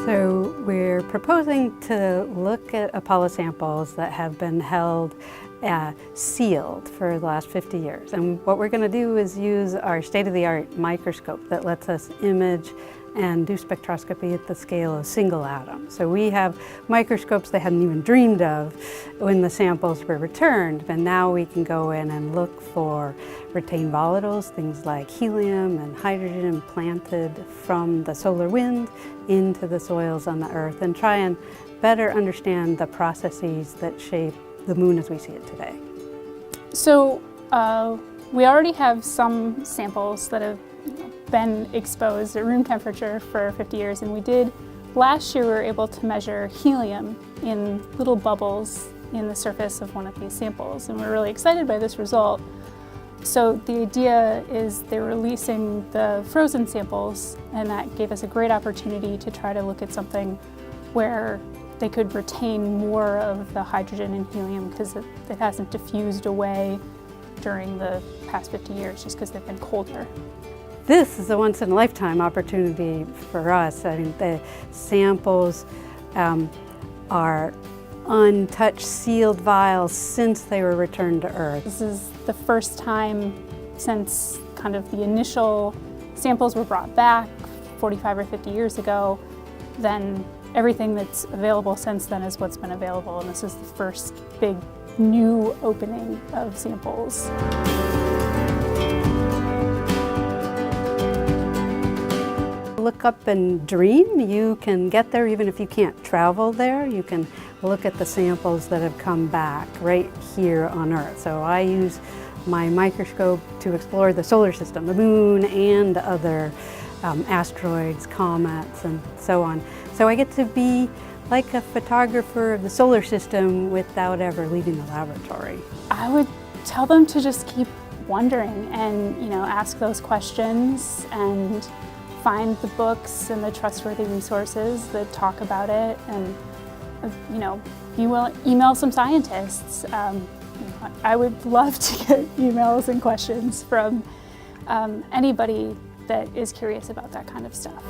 So we're proposing to look at Apollo samples that have been held sealed for the last 50 years. And what we're going to do is use our state-of-the-art microscope that lets us image and do spectroscopy at the scale of single atoms. So we have microscopes they hadn't even dreamed of when the samples were returned, and now we can go in and look for retained volatiles, things like helium and hydrogen planted from the solar wind into the soils on the Earth, and try and better understand the processes that shape the moon as we see it today. So we already have some samples that have been exposed at room temperature for 50 years, and last year we were able to measure helium in little bubbles in the surface of one of these samples, and we're really excited by this result. So the idea is they're releasing the frozen samples, and that gave us a great opportunity to try to look at something where they could retain more of the hydrogen and helium because it hasn't diffused away during the past 50 years just because they've been colder. This is a once-in-a-lifetime opportunity for us. I mean, the samples are untouched, sealed vials since they were returned to Earth. This is the first time since kind of the initial samples were brought back 45 or 50 years ago. Then everything that's available since then is what's been available, and this is the first big new opening of samples. Look up and dream. You can get there even if you can't travel there. You can look at the samples that have come back right here on Earth. So I use my microscope to explore the solar system, the moon, and other asteroids, comets, and so on. So I get to be like a photographer of the solar system without ever leaving the laboratory. I would tell them to just keep wondering and, ask those questions and find the books and the trustworthy resources that talk about it, and you will email some scientists. I would love to get emails and questions from anybody that is curious about that kind of stuff.